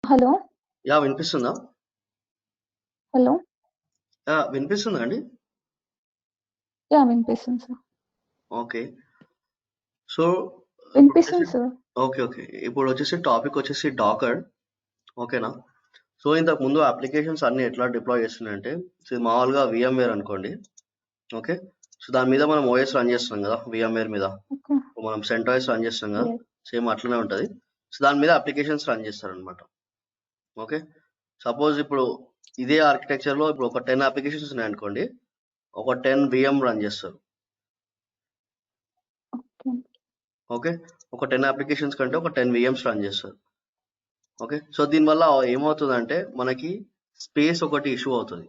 Hello! వినిపిస్తుందా? Hello! వినిపిస్తుందా అండి? వినిపిస్తుంది సార్. ఓకే. సో, వినిపిస్తుంది సార్. ఓకే. ఇప్పుడొచ్చేసి టాపిక్ వచ్చేసి డాకర్. ఓకేనా? సో, ఇంతకు ముందు అప్లికేషన్స్ అన్నీ ఎట్లా డిప్లాయ్ చేస్తున్నాయంటే, మామూలుగా VMware అనుకోండి. ఓకే. సో, దాని మీద మనం OS రన్ చేస్తున్నాం కదా! VMware మీద. ఓకే. మనం CentOS రన్ చేస్తాం కదా! యెస్. సేమ్ అట్లనే ఉంటది. సో, దాని మీద అప్లికేషన్స్ రన్ చేస్తారనమాట. ఓకే. సపోజ్ ఇప్పుడు ఇదే ఆర్కిటెక్చర్‌లో ఇప్పుడు ఒక 10 అప్లికేషన్స్ ఉన్నాయనుకోండి. ఒక 10 VM రన్ చేస్తారు. ఓకే. ఓకే. ఒక 10 అప్లికేషన్స్ కంటే ఒక 10 VMs రన్ చేస్తారు. ఓకే. సో, దీనివల్ల ఏమవుతుందంటే మనకి స్పేస్ ఒకటి ఇష్యూ అవుతది.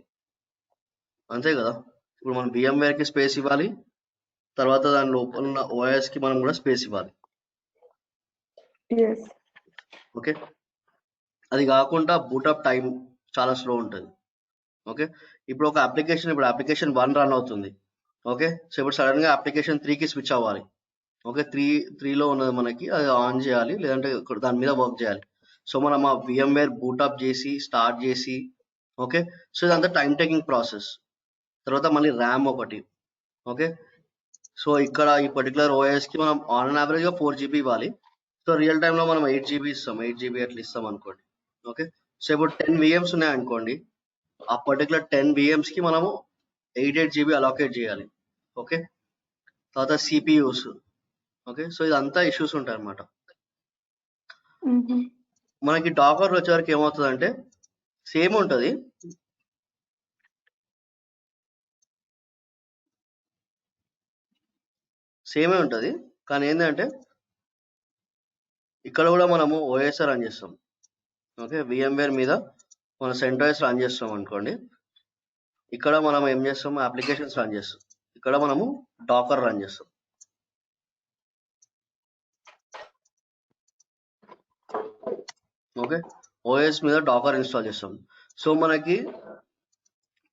అంతే కదా! ఇప్పుడు మనం VMware‌కి స్పేస్ ఇవ్వాలి. తర్వాత దాని లోపల ఉన్న OS‌కి మనం కూడా స్పేస్ ఇవ్వాలి. యెస్. ఓకే. అది కాకుండా బూటప్ టైం చాలా స్లో ఉంటది. ఓకే. ఇప్పుడు అప్లికేషన్ 1 రన్ అవుతుంది. ఓకే. సో, ఇప్పుడు సడెన్‌గా అప్లికేషన్ 3కి స్విచ్ అవ్వాలి. ఓకే. 3లో ఉన్నది మనకి అది ఆన్ చేయాలి. లేదంటే దాని మీద వర్క్ చేయాలి. సో, మనం ఆ VMware బూటప్ చేసి, స్టార్ట్ చేసి ఓకే. సో, ఇదంతా టైమ్ టేకింగ్ ప్రాసెస్. తర్వాత మళ్ళీ ర్యామ్ ఒకటి. ఓకే. సో, ఇక్కడ ఈ పర్టిక్యులర్ OS‌కి మనం ఆన్ యావరేజ్‌గా 4 జీబీ ఇవ్వాలి. సో, రియల్ టైమ్‌లో మనం 8 జీబీ ఇస్తాం. 8 జీబీ అట్లా ఇస్తాం అనుకోండి. ఓకే. సో, ఇప్పుడు 10 VMs ఉన్నాయనుకోండి. ఆ పర్టిక్యులర్ 10 VMస్‌కి మనము 8 జీబీ అలొకేట్ చేయాలి. ఓకే. తర్వాత CPUస్. ఓకే. సో, ఇదంతా ఇష్యూస్ ఉంటాయన్నమాట. హుహు. మనకి డాకర్ వచ్చేవరకు ఏమవుతదంటే సేమ్ ఉంటది. సేమే ఉంటది. కానీ ఏందంటే ఇక్కడ కూడా మనము OS రన్ చేస్తాం. ఓకే. VMware మీద మన CentOS రన్ చేస్తాం అనుకోండి. ఇక్కడ మనం ఏం చేస్తాం అప్లికేషన్స్ రన్ చేస్తాం. ఇక్కడ మనము డాకర్ రన్ చేస్తాం. ఓకే. OS మీద డాకర్ ఇన్‌స్టాల్ చేస్తాం. సో, మనకి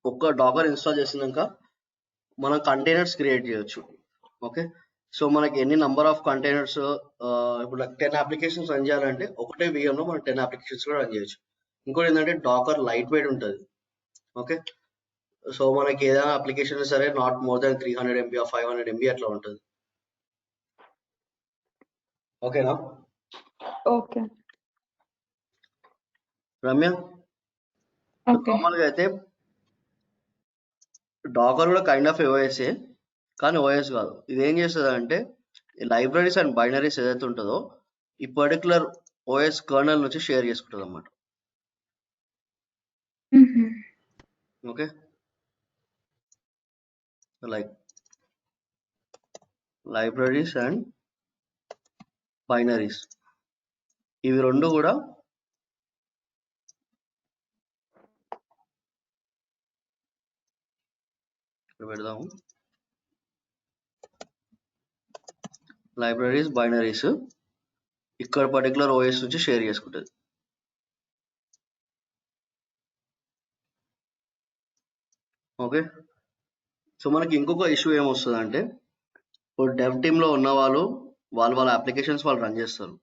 ఒక్క డాకర్ ఇన్‌స్టాల్ చేసినంక మనం కంటైనర్స్ క్రియేట్ చేయొచ్చు. ఓకే. సో, మనకి ఎన్ని నంబర్ ఆఫ్ కంటైనర్స్ ఇప్పుడు 10 అప్లికేషన్స్ రన్ చేయాలంటే ఒకటే VMలో మనం 10 అప్లికేషన్స్ కూడా రన్ చేయొచ్చు. ఇంకోటి ఏంటంటే డాకర్ లైట్ వెయిట్ ఉంటది. ఓకే. సో, మనకి ఏదైనా అప్లికేషన్ సరే not more than 300 MB or 500 MB అట్లా ఉంటది. ఓకేనా? ఓకే. రమ్య? ఓకే. నార్మల్‌గా అయితే డాకర్ కూడా కైండ్ ఆఫ్ OSఏ. కానీ OS కాదు. ఇది ఏం చేస్తదంటే లైబ్రరీస్ అండ్ బైనరీస్ ఏదైతే ఉంటదో ఈ పర్టిక్యులర్ OS కర్నల్ నుంచి షేర్ చేసుకుంటదన్నమాట. హుహు. Okay. Like libraries and binaries ఇవి 2 కూడా ఇక్కడ పెడదాము. లైబ్రరీస్, బైనరీస్ ఇక్కడ పర్టిక్యులర్ OS నుంచి షేర్ చేసుకుంటది. ఓకే. సో, మనకి ఇంకొక ఇష్యూ ఏమొస్తదంటే ఇప్పుడు డెవ్ టీమ్‌లో ఉన్న వాళ్ళ అప్లికేషన్స్ వాళ్ళు రన్ చేస్తారు.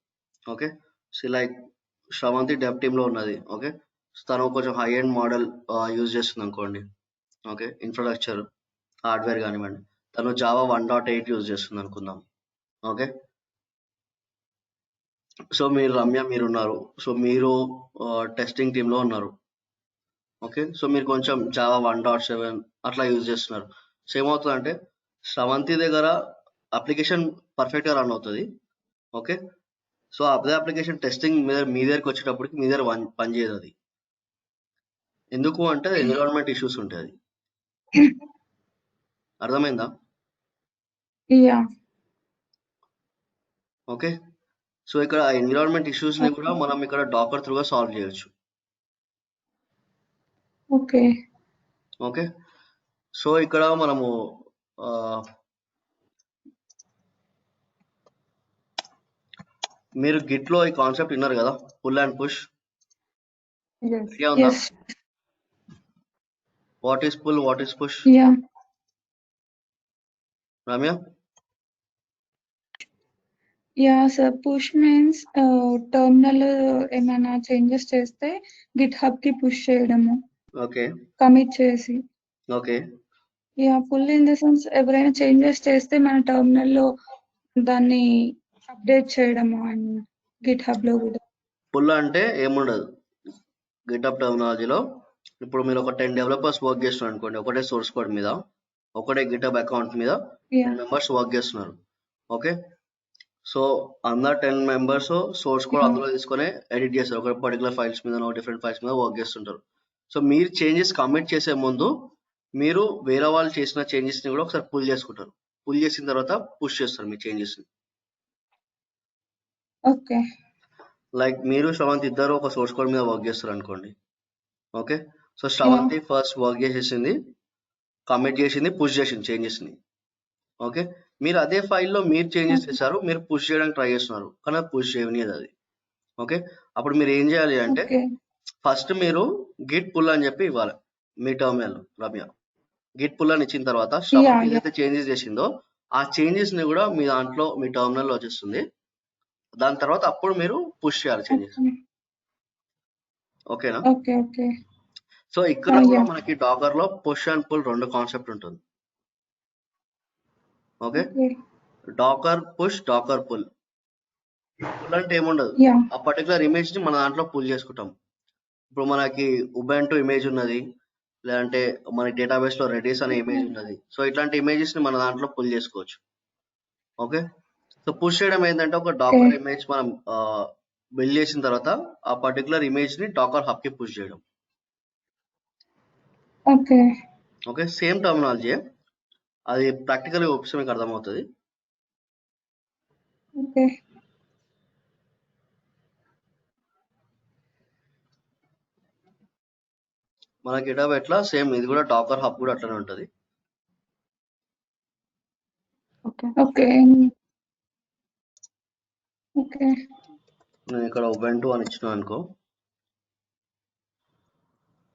Okay. So, like Sravanthi dev టీమ్‌లో ఉన్నది. ఓకే. సో, తను కొంచెం హై ఎండ్ మోడల్ యూజ్ చేస్తుందనుకోండి. ఓకే. ఇన్‌ఫ్రాస్ట్రక్చర్, హార్డ్‌వేర్ కానివ్వండి. తను జావా 1.8 యూజ్ చేస్తుందనుకుందాం. ఓకే. సో, రమ్య మీరున్నారు. సో, మీరు టెస్టింగ్ టీమ్‌లో ఉన్నారు. ఓకే. సో, మీరు కొంచెం జావా 1.7 అట్లా యూజ్ చేస్తున్నారు. సో, ఏమవుతదంటే శ్రవంతి దగ్గర అప్లికేషన్ పర్ఫెక్ట్‌గా రన్ అవుతది. ఓకే. సో, అదే అప్లికేషన్ టెస్టింగ్ మీ దగ్గరికొచ్చేటప్పటికి మీ దగ్గర పనిచేయదది. ఎందుకు అంటే ఎన్విరాన్మెంట్ ఇష్యూస్ ఉంటాయి. అర్థమైందా? యాహ్! ఓకే. సో, ఇక్కడ ఎన్విరాన్మెంట్ ఇష్యూస్‌ని ఓకే. కూడా మనం ఇక్కడ డాకర్ త్రూగా సాల్వ్ చేయొచ్చు. ఓకే. ఓకే. సో, ఇక్కడ మనము ఆహ్, మీరు గిట్‌లో ఈ కాన్సెప్ట్ విన్నారు కదా! Pull and push. Yes. Idea ఉందా? Yes. What is pull? What is push? Yeah! Ramya? Yeah sir, push means terminal ఏమైనా చేంజెస్ చేస్తే గిట్ హబ్ కి పుష్ చేయడము, ఓకే కమిట్ చేసి. Okay yeah, pull in the sense ఎవరైనా changes చేస్తే మన terminal లో దాన్ని అప్డేట్ చేయడము అండ్ గిట్ హబ్ లో కూడా. పుల్ అంటే ఏముండదు గిటప్ టెర్మినాలజీలో. ఇప్పుడు మీరు ఒక 10 డెవలపర్స్ వర్క్ చేస్తున్నారు అనుకోండి, ఒకటే సోర్స్ కోడ్ మీద, ఒకటే గిటప్ అకౌంట్ మీద యా 10 మెంబర్స్ వర్క్ చేస్తున్నారు. ఓకే, సో అందరు 10 మెంబర్స్ సోర్స్ కోడ్ యా అందులో తీసుకొని ఎడిట్ చేస్తారు. ఒక పర్టికులర్ ఫైల్స్ మీద డిఫరెంట్ ఫైల్స్ మీద వర్క్ చేస్తుంటారు. సో మీరు చేంజెస్ కమిట్ చేసే ముందు మీరు వేరే వాళ్ళు చేసిన చేంజెస్ ని కూడా ఒకసారి పుల్ చేసుకుంటారు. పుల్ చేసిన తర్వాత పుష్ చేస్తారు మీ చేంజెస్ ని. ఓకే. లైక్ మీరు శ్రవంత్ ఇద్దరు ఒక సోర్స్ కోడ్ మీద వర్క్ చేస్తారు అనుకోండి. Okay, so yeah Sravanthi first work చేసేసింది, కమిట్ చేసింది, పుష్ చేసింది చేంజెస్ ని. ఓకే, మీరు అదే ఫైల్లో మీరు చేంజెస్ చేశారు, మీరు పుష్ చేయడానికి ట్రై చేస్తున్నారు, కానీ అది పుష్ చేయనిది అది. ఓకే, అప్పుడు మీరు ఏం చేయాలి అంటే ఓకే. ఫస్ట్ మీరు గిట్ పుల్ అని చెప్పి ఇవ్వాలి మీ టర్మినల్. రమ్య గిట్ పుల్ అని ఇచ్చిన తర్వాత యా శ్రవంతి యా ఏదైతే చేంజెస్ చేసిందో ఆ చేంజెస్ ని కూడా మీ దాంట్లో మీ టర్మినల్ లో వచ్చేస్తుంది. దాని తర్వాత అప్పుడు మీరు పుష్ చేయాలి చేంజెస్. ఓకే ఓకేనా? ఓకే. ఓకే. సో ఇక్కడ కూడా యా మనకి డాకర్ లో పుష్ అండ్ పుల్ రెండు కాన్సెప్ట్ ఉంటుంది. Okay, okay. Docker push, docker pull. Pull అంటే ఏముండదు, యా ఆ పర్టికులర్ ఇమేజ్ ని మన దాంట్లో పుల్ చేసుకుంటాం. ఇప్పుడు మనకి ఉబెంటూ ఇమేజ్ ఉన్నది, లేదంటే మనకి డేటాబేస్ లో రెడిస్ అనే ఇమేజ్ ఉన్నది. సో ఇట్లాంటి ఇమేజెస్ ని మన దాంట్లో పుల్ చేసుకోవచ్చు. ఓకే, సో పుష్ చేయడం ఏంటంటే ఒక ఓకే. డాకర్ ఇమేజ్ మనం బిల్డ్ చేసిన తర్వాత ఆ పర్టికులర్ ఇమేజ్ ని డాకర్ హబ్ కి పుష్ చేయడం. ఓకే. ఓకే, సేమ్ టర్మినాలజీ, అది ప్రాక్టికల్ గా ఒప్పిస్తే మీకు అర్థమవుతుంది. ఓకే. మన గిటబ్ ఎట్లా సేమ్ ఇది కూడా డాకర్ హబ్ కూడా అట్లనే ఉంటుంది. ఓకే. ఓకే. ఓకే. నేను ఇక్కడ ఉబెంటూ అని ఇచ్చిన అనుకో,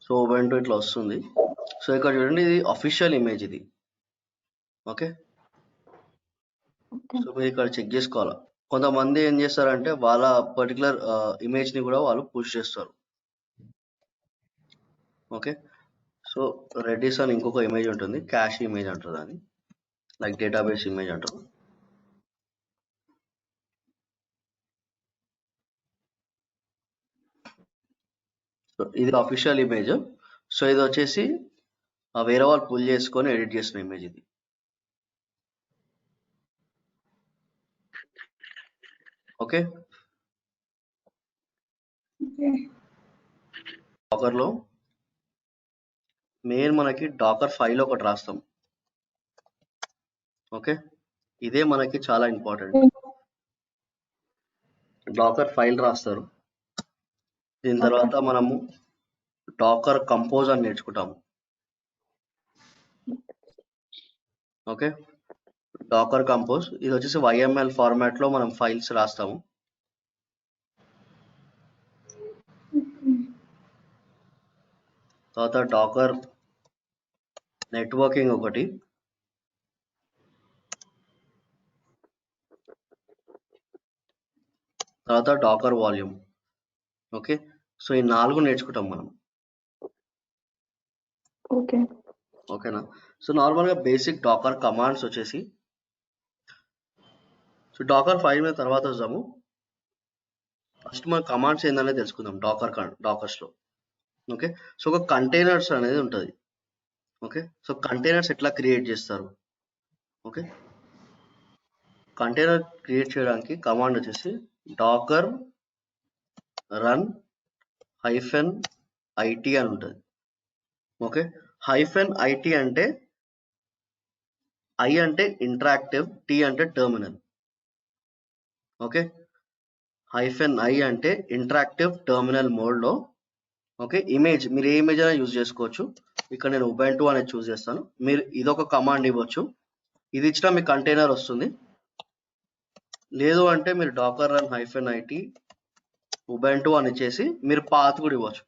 సో ఉబెంటూ ఇట్లా వస్తుంది. సో ఇక్కడ చూడండి, ఇది అఫీషియల్ ఇమేజ్ ఇది. Okay, okay. సో మీరు ఇక్కడ చెక్ చేసుకోవాలా. కొంతమంది ఏం చేస్తారంటే వాళ్ళ పర్టికులర్ ఇమేజ్ ని కూడా వాళ్ళు పుష్ చేస్తారు. ఓకే, సో రెడిస్ అని ఇంకొక ఇమేజ్ ఉంటుంది, క్యాష్ ఇమేజ్ అంటారు దాన్ని, లైక్ డేటాబేస్ ఇమేజ్ అంటారు. సో ఇది అఫీషియల్ ఇమేజ్. సో ఇది వచ్చేసి వేరే వాళ్ళు పుల్ చేసుకొని ఎడిట్ చేసిన ఇమేజ్ ఇది. Okay, okay. డాకర్ లో మెయిన్ మనకి డాకర్ ఫైల్ ఒకటి రాస్తాం. ఓకే, ఇదే మనకి చాలా ఇంపార్టెంట్. డాకర్ ఫైల్ రాస్తారు, దీని ఓకే. తర్వాత మనము డాకర్ కంపోజ్ అని నేర్చుకుంటాము. ఓకే, డాకర్ కంపోజ్ ఇది వచ్చేసి YML ఫార్మాట్ లో మనం ఫైల్స్ రాస్తాము. తర్వాత డాకర్ నెట్వర్కింగ్ ఒకటి, తర్వాత డాకర్ వాల్యూమ్. ఓకే, సో ఈ 4 నేర్చుకుంటాం మనం. ఓకే. ఓకేనా? సో నార్మల్ గా బేసిక్ డాకర్ కమాండ్స్ వచ్చేసి, సో డాకర్ ఫైల్ మీద తర్వాత వద్దాము. ఫస్ట్ మన కమాండ్స్ ఏందనేది తెలుసుకుందాం డాకర్స్ లో. ఓకే, సో ఒక కంటైనర్స్ అనేది ఉంటుంది. ఓకే, సో కంటైనర్స్ ఎట్లా క్రియేట్ చేస్తారు? ఓకే, కంటైనర్ క్రియేట్ చేయడానికి కమాండ్ వచ్చేసి డాకర్ రన్ -IT అని ఉంటుంది. ఓకే, -IT అంటే I అంటే ఇంటరాక్టివ్, T అంటే టెర్మినల్. ఓకే, -I అంటే ఇంటరాక్టివ్ టెర్మినల్ మోడ్ లో. ఓకే, ఇమేజ్ మీరు ఏ ఇమేజ్ అయినా యూజ్ చేసుకోవచ్చు. ఇక్కడ నేను ఉబెంటూ అనేది చూస్ చేస్తాను. మీరు ఇదొక కమాండ్ ఇవ్వచ్చు, ఇది ఇచ్చినా మీ కంటైనర్ వస్తుంది. లేదు అంటే మీరు డాకర్ రన్ -IT ఉబెంటూ అని ఇచ్చేసి మీరు పాత్ కూడా ఇవ్వచ్చు,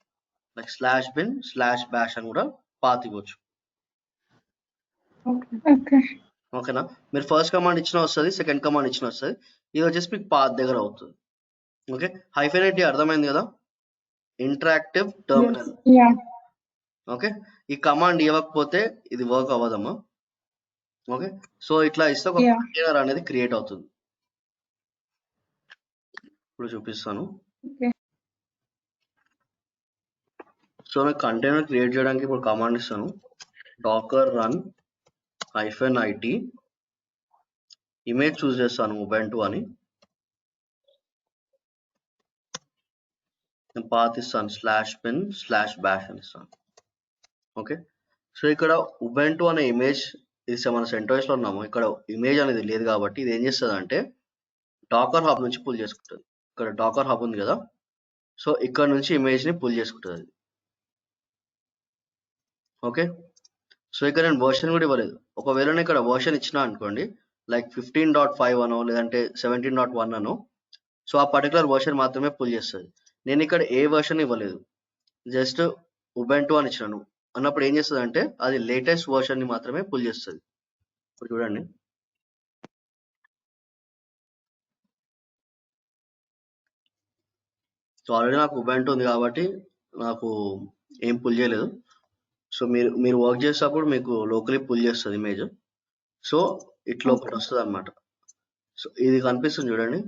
లైక్ /bin/bash అని కూడా పాత్ ఇవ్వచ్చు. ఓకే. ఓకేనా? మీరు ఫస్ట్ కమాండ్ ఇచ్చిన వస్తుంది, సెకండ్ కమాండ్ ఇచ్చిన వస్తుంది. ఇది వచ్చేసి మీకు పాత్ దగ్గర అవుతుంది. ఓకే, హైఫెన్ అర్థమైంది కదా, ఇంటరాక్టివ్ టెర్మినల్. యా ఓకే, ఈ కమాండ్ ఇవ్వకపోతే ఇది వర్క్ అవ్వదమ్మా. ఓకే, సో ఇట్లా ఇస్తే ఒక యా కంటైనర్ అనేది క్రియేట్ అవుతుంది. ఇప్పుడు చూపిస్తాను. ఓకే సో నాకు కంటైనర్ క్రియేట్ చేయడానికి ఇప్పుడు కమాండ్ ఇస్తాను, డాకర్ రన్ -it, ఇమేజ్ చూస్ చేస్తాను ఉబుంటు అని, నేను పాత్ ఇస్తాను /bin/bash అని ఇస్తాను. ఓకే, సో ఇక్కడ ఉబుంటు అనే ఇమేజ్ ఇది మన సెంటోస్ లో ఉన్నాము, ఇక్కడ ఇమేజ్ అనేది లేదు కాబట్టి ఇది ఏం చేస్తుంది అంటే డాకర్ హబ్ నుంచి పుల్ చేసుకుంటుంది. ఇక్కడ డాకర్ హబ్ ఉంది కదా, సో ఇక్కడ నుంచి ఇమేజ్ ని పుల్ చేసుకుంటుంది. ఓకే, సో ఇక్కడ నేను వర్షన్ కూడా ఇవ్వలేదు. ఒకవేళ నేను ఇక్కడ వర్షన్ ఇచ్చినా అనుకోండి, లైక్ 15.5 అనో లేదంటే 17.1 అనో, సో ఆ పర్టికులర్ వర్షన్ మాత్రమే పుల్ చేస్తుంది. నేను ఇక్కడ ఏ వర్షన్ ఇవ్వలేదు, జస్ట్ ఉబుంటు అని ఇచ్చినాను అన్నప్పుడు ఏం చేస్తుంది అంటే అది లేటెస్ట్ వర్షన్ ని మాత్రమే పుల్ చేస్తుంది. ఇప్పుడు చూడండి, సో ఆల్రెడీ నాకు ఉబుంటు ఉంది కాబట్టి నాకు ఏం పుల్ చేయలేదు. సో మీరు వర్క్ చేసేటప్పుడు మీకు లోకలీ పుల్ చేస్తుంది ఇమేజ్. సో ఇట్లా ఒకటి వస్తుంది అనమాట. సో ఇది కనిపిస్తుంది చూడండి,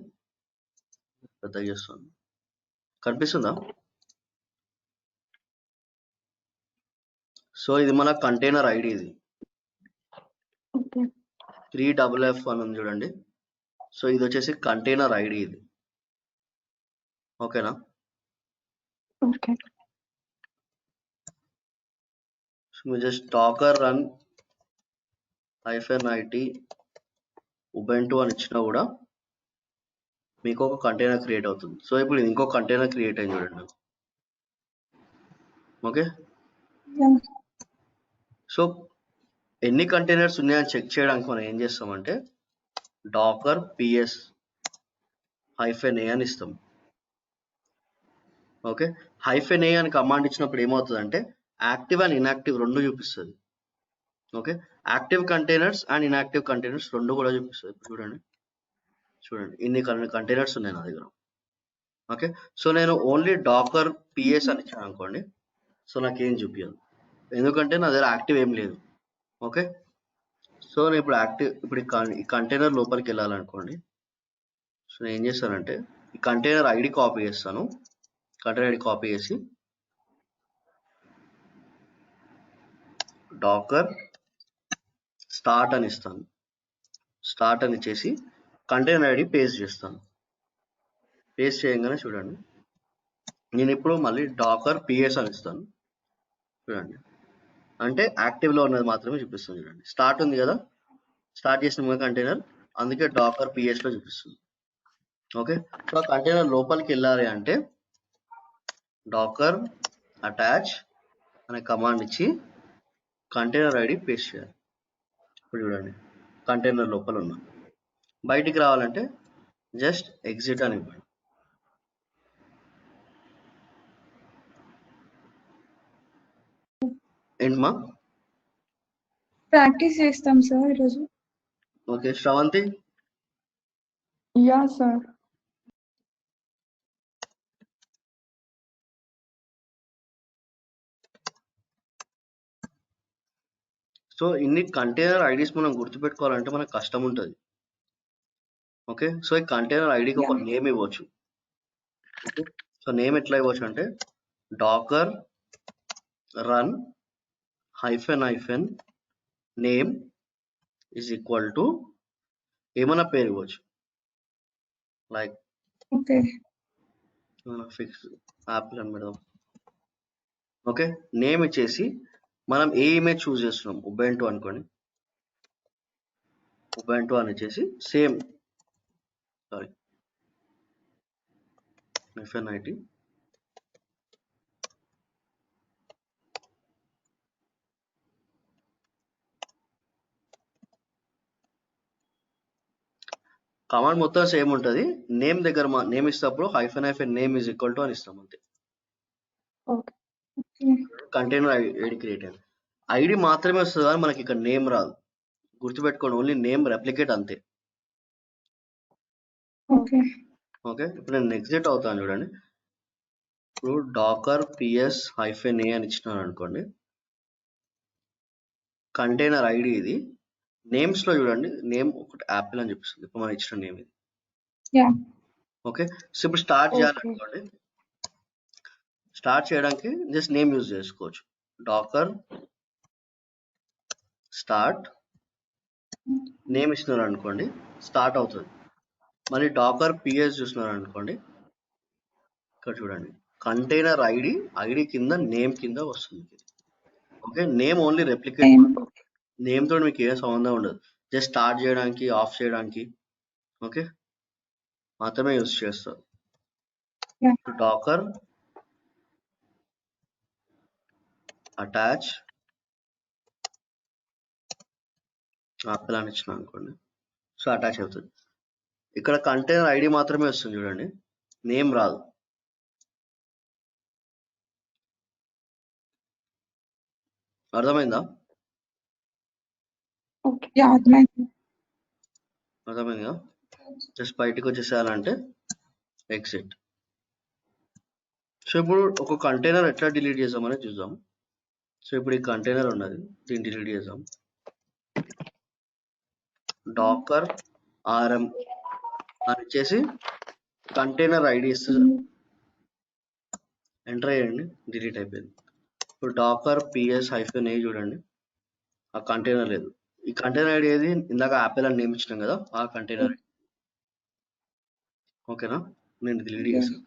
పెద్దగా చేస్తాను, కనిపిస్తుందా? సో ఇది మన కంటైనర్ ఐడి, ఇది ఓకే 3FF అని ఉంది చూడండి. సో ఇది వచ్చేసి కంటైనర్ ఐడి ఇది. ఓకేనా? ఓకే సో మీరు just docker run -it Ubuntu అని ఇచ్చినా కూడా మీకు ఒక కంటైనర్ క్రియేట్ అవుతుంది. సో ఇప్పుడు ఇంకో కంటైనర్ క్రియేట్ అయింది చూడండి. ఓకే, యా సో ఎన్ని కంటైనర్స్ ఉన్నాయని చెక్ చేయడానికి మనం ఏం చేస్తామంటే డాకర్ ps -a అని ఇస్తాం. ఓకే, -a అని కమాండ్ ఇచ్చినప్పుడు ఏమవుతుందంటే యాక్టివ్ అండ్ ఇన్యాక్టివ్ రెండు చూపిస్తుంది. Okay, active containers and inactive containers రెండు కూడా చూపిస్తుంది. చూడండి ఇన్ని కంటైనర్స్ ఉన్నాయి నా దగ్గర. ఓకే, సో నేను ఓన్లీ డాకర్ ps అని ఇచ్చాను అనుకోండి, సో నాకేం చూపించదు, ఎందుకంటే నా దగ్గర యాక్టివ్ ఏం లేదు. ఓకే, సో నేను ఇప్పుడు ఈ కంటైనర్ లోపలికి వెళ్ళాలనుకోండి, సో నేను ఏం చేస్తానంటే ఈ కంటైనర్ ఐడి కాపీ చేస్తాను, కంటైనర్ ఐడి కాపీ చేసి డాకర్ స్టార్ట్ అని ఇస్తాను, స్టార్ట్ అని ఇచ్చేసి కంటైనర్ ఐడి పేస్ట్ చేస్తాను. పేస్ట్ చేయగానే చూడండి నేను ఇప్పుడు మళ్ళీ డాకర్ ps అని ఇస్తాను. చూడండి, అంటే యాక్టివ్ లో ఉన్నది మాత్రమే చూపిస్తుంది. చూడండి, స్టార్ట్ ఉంది కదా, స్టార్ట్ చేసిన కంటైనర్, అందుకే డాకర్ ps లో చూపిస్తుంది. ఓకే, సో ఆ కంటైనర్ లోపలికి వెళ్ళాలి అంటే డాకర్ అటాచ్ అనే కమాండ్ ఇచ్చి కంటైనర్ ఐడి పేస్ట్ చేయాలి. ఇప్పుడు చూడండి కంటైనర్ లోపల ఉన్నా, బయటికి రావాలంటే జస్ట్ ఎగ్జిట్ అని ఇవ్వండి. ఏంటమ్మా? ప్రాక్టీస్ చేస్తాం సార్ ఈరోజు. Okay, Sravanthi yeah sir so ఇన్ని కంటైనర్ ఐడీస్ మనం గుర్తుపెట్టుకోవాలంటే మనకు కష్టం ఉంటుంది. ఓకే, సో ఈ కంటైనర్ ఐడికి ఒక నేమ్ ఇవ్వచ్చు. ఓకే, సో నేమ్ ఎట్లా ఇవ్వచ్చు అంటే docker run -, name is equal to ఏమైనా పేరు ఇవ్వచ్చు, లైక్ ఓకే ఫిక్స్ యాపిల్ అని పెడదాం. ఓకే, నేమ్ ఇచ్చేసి మనం ఏ ఇమేజ్ చూస్ చేస్తున్నాం, ఉబుంటు అనుకోండి, ఉబుంటు అని ఇచ్చేసి సేమ్ -it కమాండ్ మొత్తం సేమ్ ఉంటుంది. నేమ్ దగ్గర నేమ్ ఇస్తేప్పుడు -, నేమ్ ఈజ్ ఈక్వల్ టు అని ఇస్తాం అంతే. ఓకే కంటైనర్ ఐడి క్రియేట్ అయ్యింది, ఐడి మాత్రమే వస్తుంది కానీ మనకి ఇక్కడ నేమ్ రాదు. గుర్తుపెట్టుకోండి, ఓన్లీ నేమ్ రెప్లికేట్ అంతే. ఓకే. ఓకే, ఇప్పుడు నేను ఎగ్జిట్ అవుతాను చూడండి. ఇప్పుడు డాకర్ పిఎస్ హైఫెన్ ఏ అని ఇచ్చినాను అనుకోండి. కంటైనర్ ఐడి ఇది. నేమ్స్ లో చూడండి, నేమ్ ఒకటి యాపిల్ అని చూపిస్తుంది. ఇప్పుడు మనం ఇచ్చిన నేమ్ ఇది. యా. ఓకే, సో ఇప్పుడు స్టార్ట్ ఓకే. చేయాలనుకోండి. స్టార్ట్ చేయడానికి జస్ట్ నేమ్ యూజ్ చేసుకోవచ్చు. డాకర్ స్టార్ట్ నేమ్ ఇస్తున్నారు అనుకోండి, స్టార్ట్ అవుతుంది. మళ్ళీ డాకర్ పిఎస్ చూస్తున్నారు అనుకోండి, ఇక్కడ చూడండి కంటైనర్ ఐడి కింద నేమ్ కింద వస్తుంది. Okay, name only replicate, name. Name తోటి మీకు ఏం సంబంధం ఉండదు. జస్ట్ స్టార్ట్ చేయడానికి, ఆఫ్ చేయడానికి, ఓకే, మాత్రమే యూజ్ చేస్తారు. Yeah. డాకర్ అటాచ్ యాపిల్ అని ఇచ్చిన అనుకోండి, సో అటాచ్ అవుతుంది. ఇక్కడ కంటైనర్ ఐడి మాత్రమే వస్తుంది చూడండి, నేమ్ రాదు. అర్థమైందా? ఓకే. యా, అర్థమైంది. అర్థమైందా? జస్ట్ బయటకు వచ్చేసేయాలంటే ఎగ్జిట్. సో ఇప్పుడు ఒక కంటైనర్ ఎట్లా డిలీట్ చేద్దామని చూద్దాం. సో ఇప్పుడు ఈ కంటైనర్ ఉన్నది, దీన్ని డిలీట్ చేద్దాం. డాకర్ ఆర్ఎం అని ఇచ్చేసి కంటైనర్ ఐడి ఇస్తే ఎంటర్ అయ్యండి, డిలీట్ అయిపోయింది. ఇప్పుడు డాకర్ పిఎస్ హైఫెన్ ఏ చూడండి, ఆ కంటైనర్ లేదు. ఈ కంటైనర్ ఐడి ఏది? ఇందాక యాపిల్ అని నేమ్ ఇచ్చినాం కదా, ఆ కంటైనర్. ఓకేనా, నేను డిలీట్ చేశాను.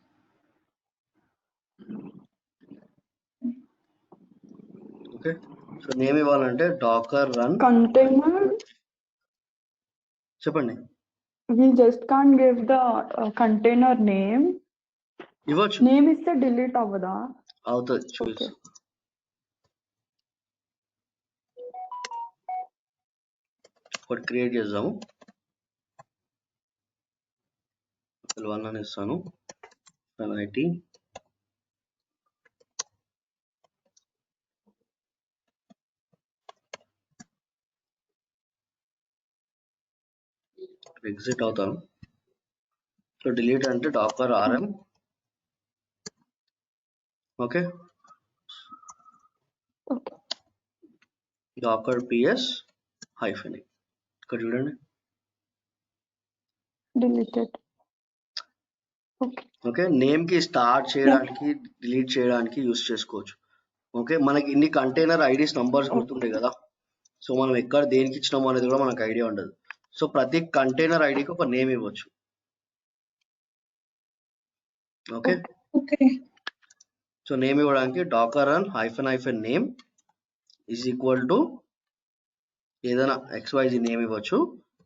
ఓకే, సో నేమ్ ఇవ్వాలంటే డాకర్ రన్ కంటైనర్, చెప్పండి. we just can't give the container name. ఇవ్వచ్చు, నేమ్ ఇస్తే డిలీట్ అవ్వదా? అవుతుంది, ఓకే. చూపిస్తాను. ఒకటి క్రియేట్ చేద్దాము. వన్ అని ఇస్తాను, ఐటీ ఎగ్జిట్ అవుతాను. సో డిలీట్ అంటే Docker RM. Okay, okay. Docker PS hyphen A, ఇక్కడ చూడండి. డిలీటెడ్. ఓకే. ఓకే, నేమ్ కి స్టార్ట్ చేయడానికి, డిలీట్ చేయడానికి యూస్ చేసుకోవచ్చు. ఓకే, మనకి ఇన్ని కంటైనర్ ఐడీస్ నంబర్స్ గుర్తుంటాయి కదా, సో మనం ఎక్కడ దేనికి ఇచ్చినామో అనేది కూడా మనకు ఐడియా ఉండదు. సో ప్రతి కంటైనర్ ఐడికి ఒక నేమ్ ఇవ్వచ్చు. Okay, okay. సో నేమ్ ఇవ్వడానికి docker run hyphen name is equal to ఏదైనా XYZ నేమ్ ఇవ్వచ్చు.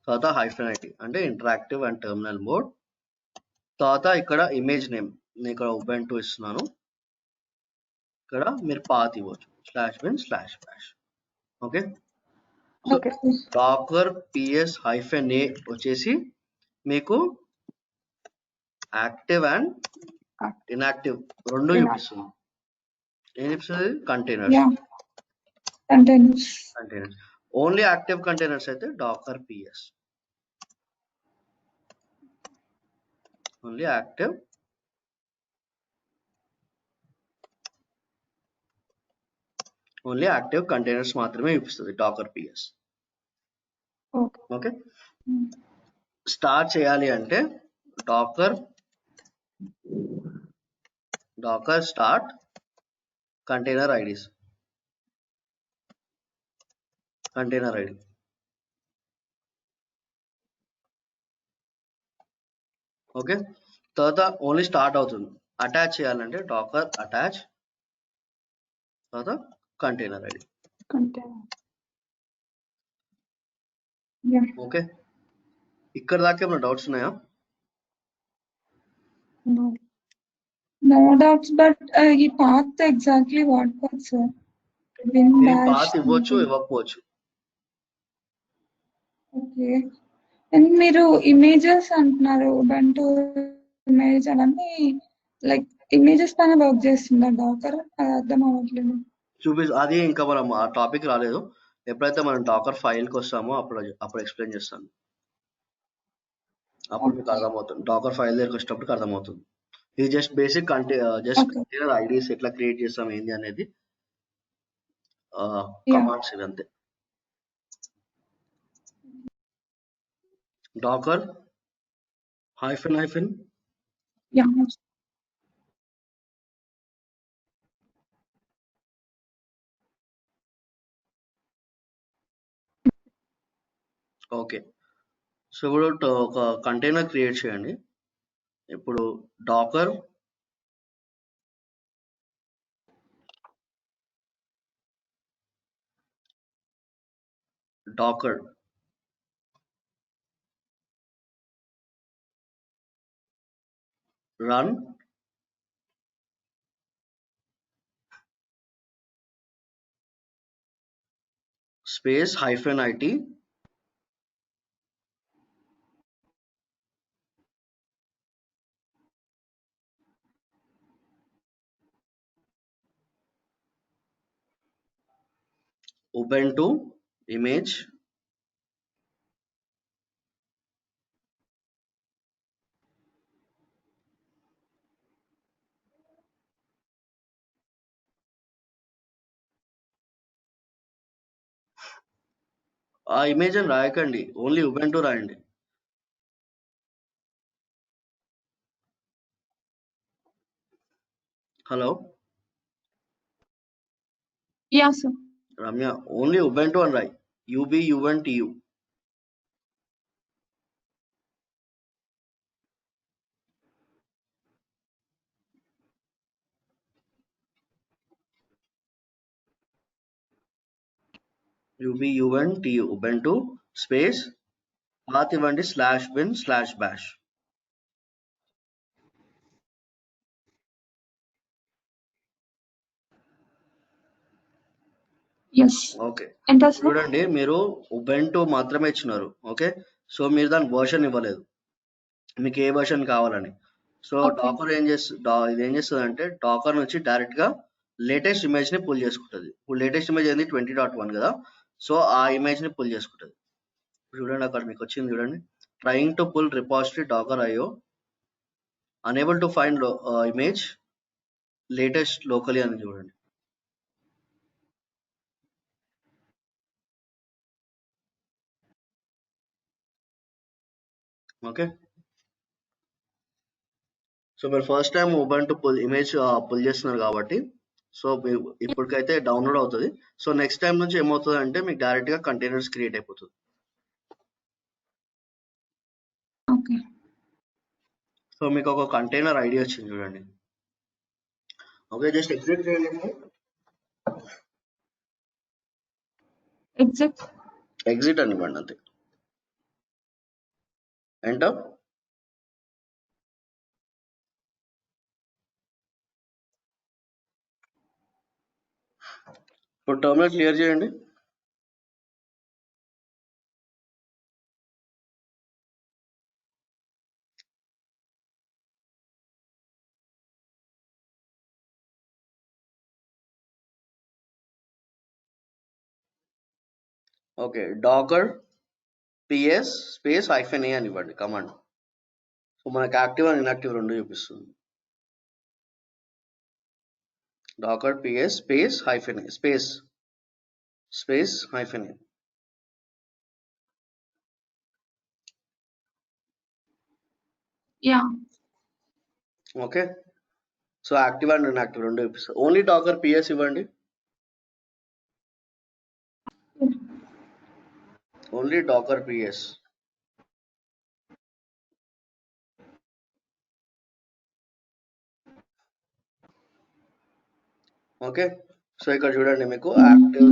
తర్వాత హైఫెన్ ఐటీ అంటే ఇంటరాక్టివ్ అండ్ టెర్మినల్ మోడ్. తర్వాత ఇక్కడ ఇమేజ్ నేమ్ నేను ఇక్కడ ఉబుంటు ఇస్తున్నాను. ఇక్కడ మీరు పాత్ ఇవ్వచ్చు, /bin/bash. Okay, so okay. Docker PS hyphen A వచ్చేసి మీకు యాక్టివ్ అండ్ ఇన్యాక్టివ్ రెండు చూపిస్తుంది. ఏం చూపిస్తుంది? Containers. Yeah, containers. Only active containers అయితే Docker PS, only active containers మాత్రమే చూపిస్తుంది డాకర్ పిఎస్. ఓకే, స్టార్ట్ చేయాలి అంటే Docker start container ID. Okay, తర్వాత ఓన్లీ స్టార్ట్ అవుతుంది. అటాచ్ చేయాలంటే డాకర్ అటాచ్, తర్వాత కంటైనర్ ఐడి. ఓకే, ఇక్కడ దాకా ఏమైనా డౌట్స్ ఉన్నాయా? No doubts, but ఈ path exactly what was, sir? మీరు పాత్ ఇవ్వచ్చు, ఇవ్వకపోవచ్చు. ఓకే, అండ్ మీరు ఇమేజెస్ అంటున్నారు, బంటు ఇమేజ్ అవన్నీ లైక్ ఇమేజెస్ పైన వర్క్ చేస్తుందా డాకర్? అది అర్థం అవ్వట్లేదు. అది ఇంకా మనం ఆ టాపిక్ రాలేదు. ఎప్పుడైతే మనం డాకర్ ఫైల్కి వస్తామో అప్పుడు ఎక్స్ప్లెయిన్ చేస్తాను. అప్పుడు మీకు అర్థమవుతుంది. డాకర్ ఫైల్ దగ్గరికి వచ్చేటప్పటికి అర్థమవుతుంది. ఇది just basic just Okay. Container IDs ఎట్లా క్రియేట్ చేస్తాం ఏంది అనేది Yeah. కమాండ్స్ ఇవి అంతే. Docker hyphen Yeah. Okay. So ఇప్పుడు ఒక కంటైనర్ క్రియేట్ చేయండి. ఇప్పుడు docker run space -it ubuntu image ఆ ఇమేజ్ అని రాయకండి, ఓన్లీ ubuntu రాయండి. Hello Yeah, sir. Ramya, only ubuntu అని రాయి. ubuntu. ubuntu స్పేస్ పాత్ ఇవ్వండి /bin/bash. Yes. Okay, Enter, sir. చూడండి మీరు ubuntu మాత్రమే ఇచ్చినారు. ఓకే, సో మీరు దాని వర్షన్ ఇవ్వలేదు, మీకు ఏ వర్షన్ కావాలని. So Okay. డాకర్ ఇది ఏం చేస్తుంది అంటే డాకర్ నుంచి డైరెక్ట్ గా లేటెస్ట్ ఇమేజ్ ని పుల్ చేసుకుంటుంది. ఇప్పుడు లేటెస్ట్ ఇమేజ్ ఏంది 20.1 కదా, సో ఆ ఇమేజ్ ని పుల్ చేసుకుంటుంది. చూడండి అక్కడ మీకు వచ్చింది చూడండి, trying to pull repository docker IO unable to find image latest locally అని చూడండి. ఓకే, సో మీరు first time ubuntu pull image pull చేస్తున్నారు కాబట్టి సో ఇప్పటికైతే డౌన్లోడ్ అవుతుంది. సో నెక్స్ట్ టైం నుంచి ఏమవుతుంది అంటే మీకు డైరెక్ట్ గా కంటైనర్స్ క్రియేట్ అయిపోతుంది. Okay. సో మీకు ఒక కంటైనర్ ఐడి వచ్చింది చూడండి. ఓకే, జస్ట్ ఎగ్జిట్ చేయండి. ఎగ్జిట్ అనివ్వండి అంతే. ఎంటర్. ఇప్పుడు టర్మినల్ క్లియర్ చేయండి. Okay, docker PS space -a అని ఇవ్వండి కమాండ్. సో మనకి యాక్టివ్ అండ్ ఇన్యాక్టివ్ రెండు చూపిస్తుంది. Docker PS space -a space -a. Yeah. Okay, so active and inactive రెండు చూపిస్తుంది. ఓన్లీ డాకర్ PS ఇవ్వండి. Only docker PS. Okay, so ఇక్కడ చూడండి మీకు యాక్టివ్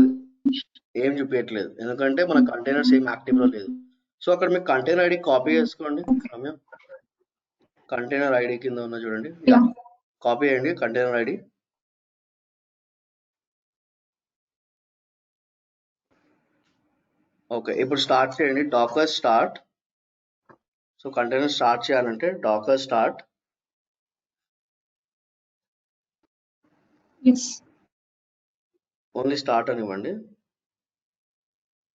ఏం చూపించట్లేదు, ఎందుకంటే మన కంటైనర్స్ ఏం యాక్టివ్ లో లేదు. సో అక్కడ మీకు కంటైనర్ ఐడి కాపీ చేసుకోండి రమ్య. కంటైనర్ ఐడి కింద ఉన్న చూడండి, Yeah. కాపీ చేయండి కంటైనర్ ఐడి. ఓకే, ఇప్పుడు స్టార్ట్ చేయండి Docker start. So container start చేయాలంటే Docker start. Yes. Only start అనివ్వండి,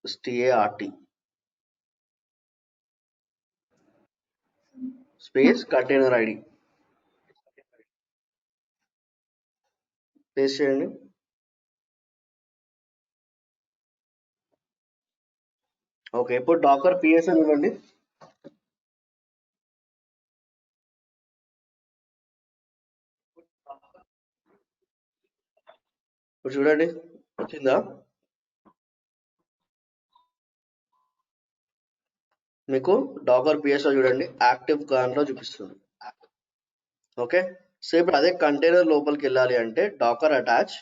START. Space container ID paste చేయండి. ఓకే, ఇప్పుడు డాకర్ పిఎస్ అని ఇవ్వండి. ఇప్పుడు చూడండి వచ్చిందా? మీకు డాకర్ పిఎస్ లో చూడండి యాక్టివ్ దాంట్లో చూపిస్తుంది. ఓకే, సో ఇప్పుడు అదే కంటైనర్ లోపలికి వెళ్ళాలి అంటే డాకర్ అటాచ్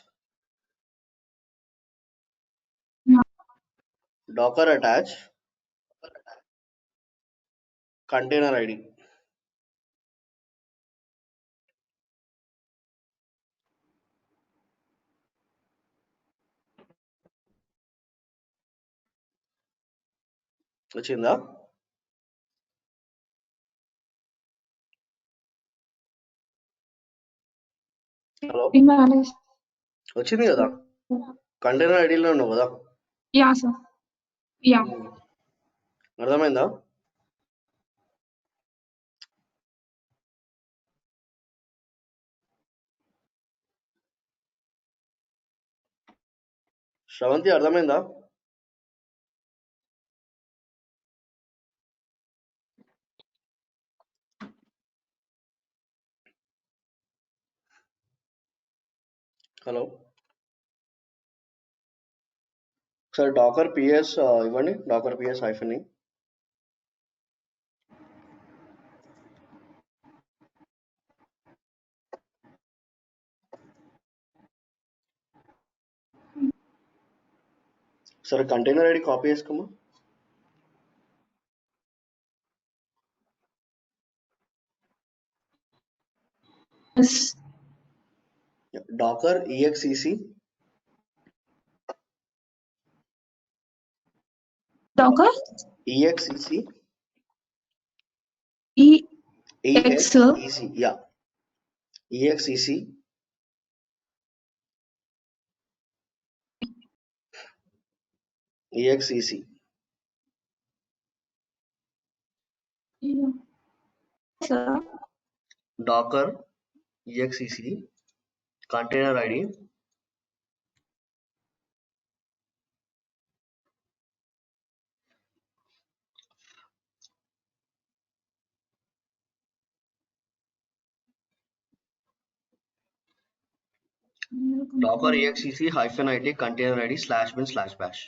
కంటైనర్ ఐడి. వచ్చిందా? హలో, వచ్చింది కదా? కంటైనర్ ఐడిలో ఉన్నావు కదా? Yeah sir. యా. అర్థమైందా? శ్రవంతి అర్థమైందా? హలో, ఒకసారి డాకర్ పిఎస్ ఇవ్వండి. డాకర్ పిఎస్ హైఫన్ ని. సరే కంటైనర్ ఐడి కాపీ చేసుకోమా. Docker EXEC Docker EXEC yeah EXEC sir. Docker EXEC container ID Docker EXEC -IT container ID /bin/bash.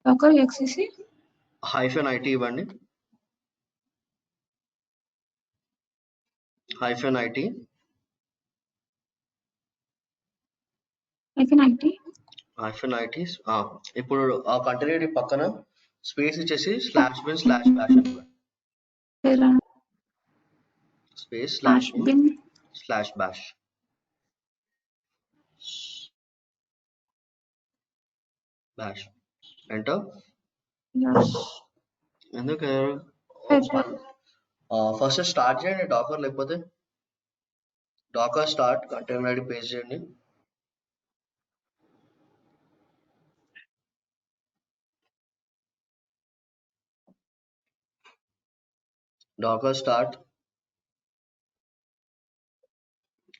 Docker EXEC -IT ఇవ్వండి. -IT ఇప్పుడు ఆ కంటైనర్ ఐడి పక్కన space ఇచ్చేసి /bin/bash అనుకోండి. Space /bin/bash. Enter. ఎందుకు first start చేయండి Docker, లేకపోతే Docker start container ID paste చేయండి. Docker start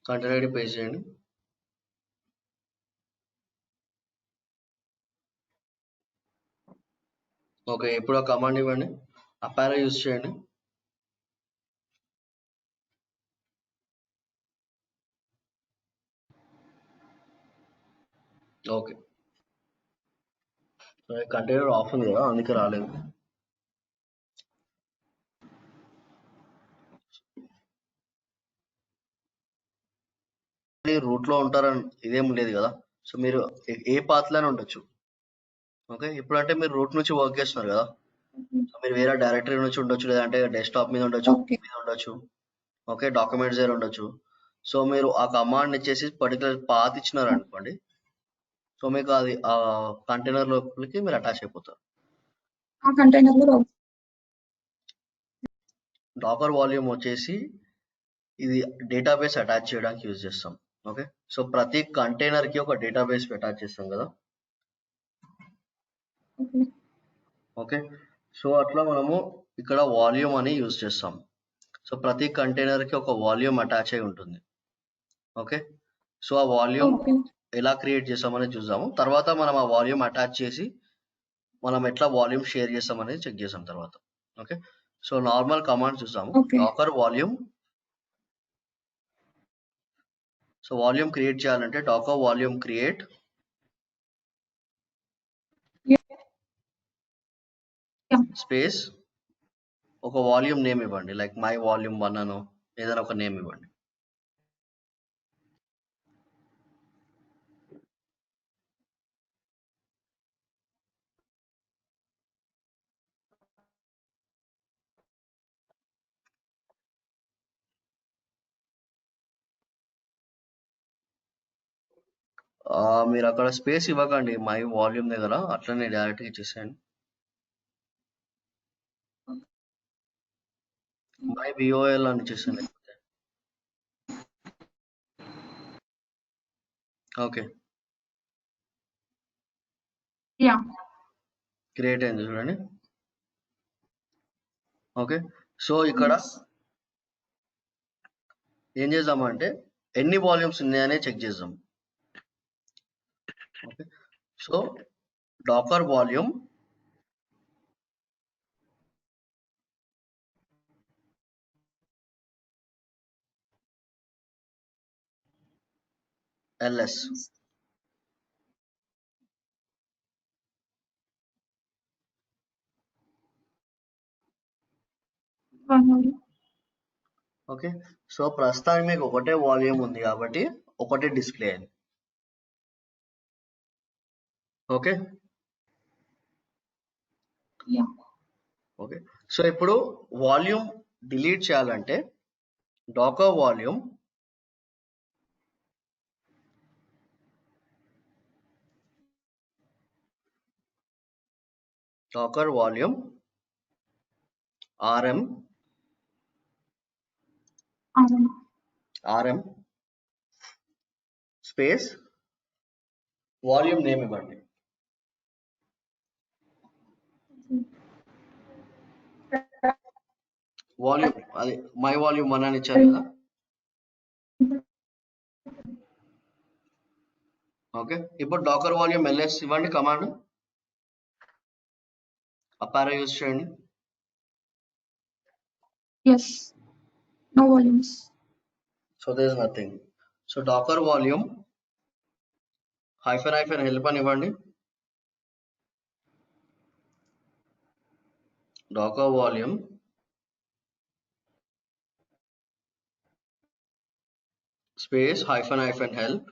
container ID paste చేయండి. ఓకే, ఇప్పుడు ఆ కమాండ్ ఇవ్వండి. అపారో యూజ్ చేయండి. ఓకే, కంటైనర్ ఆఫ్ ఉంది కదా, అందుకే రాలేదు. రూట్ లో ఉంటారని ఇదేం లేదు కదా, సో మీరు ఏ పాత్ లోనే ఉండొచ్చు. ఓకే, ఇప్పుడు అంటే మీరు రూట్ నుంచి వర్క్ చేస్తున్నారు కదా, సో మీరు వేరే డైరెక్టరీ నుంచి ఉండొచ్చు, లేదంటే డెస్క్టాప్ మీద ఉండొచ్చు, ఓకే డాక్యుమెంట్స్ దగ్గర ఉండొచ్చు. సో మీరు ఆ కమాండ్ ఇచ్చేసి పర్టికులర్ పాత్ ఇచ్చినారు అనుకోండి, సో మీకు అది ఆ కంటైనర్ లోపలికి మీరు అటాచ్ అయిపోతారు. ఆ కంటైనర్ లో డాకర్ వాల్యూమ్ వచ్చేసి ఇది డేటాబేస్ అటాచ్ చేయడానికి యూజ్ చేస్తాం. ఓకే, సో ప్రతి కంటైనర్ కి ఒక డేటాబేస్ అటాచ్ చేస్తాం కదా. ఓకే, సో అట్లా మనము ఇక్కడ వాల్యూమ్ అని యూజ్ చేస్తాం. సో ప్రతి కంటైనర్ కి ఒక వాల్యూమ్ అటాచ్ అయి ఉంటుంది. ఓకే, సో ఆ వాల్యూమ్ ఓకే ఎలా క్రియేట్ చేస్తామని చూద్దాము. తర్వాత మనం ఆ వాల్యూమ్ అటాచ్ చేసి మనం ఎట్లా వాల్యూమ్ షేర్ చేస్తామనేది చెక్ చేసాం తర్వాత. ఓకే, సో నార్మల్ కమాండ్ చూసాము. Okay Docker volume. So volume create చేయాలంటే డాకర్ వాల్యూమ్ క్రియేట్ స్పేస్ ఒక వాల్యూమ్ నేమ్ ఇవ్వండి, లైక్ మై వాల్యూమ్ 1 అనో ఏదైనా ఒక నేమ్ ఇవ్వండి. మీరు అక్కడ స్పేస్ ఇవ్వకండి మై వాల్యూమ్ దగ్గర, అట్లనే డైరెక్ట్గా ఇచ్చేసేయండి. మై విఓఎల్ అని ఇచ్చేసాను లేకపోతే. ఓకే, యా క్రియేట్ అయింది చూడండి. ఓకే, సో ఇక్కడ ఏం చేద్దామంటే ఎన్ని వాల్యూమ్స్ ఉన్నాయనే చెక్ చేద్దాం. Okay, so Docker volume ls. Okay, so ప్రస్తుతానికి మీకు ఒకటే వాల్యూమ్ ఉంది కాబట్టి ఒకటే డిస్ప్లే అయింది. ఓకే యా ఓకే, సో ఇప్పుడు వాల్యూమ్ డిలీట్ చేయాలంటే Docker volume rm space volume name ఇవ్వండి. వాల్యూమ్ అది మై వాల్యూమ్ 1 అని ఇచ్చారు కదా. ఓకే, ఇప్పుడు డాకర్ వాల్యూమ్ ls ఇవ్వండి కమాండ్. అప్ ఆరో యూజ్ చేయండి. yes no volumes so there is nothing. So Docker volume hyphen help అని ఇవ్వండి. Docker volume space hyphen help.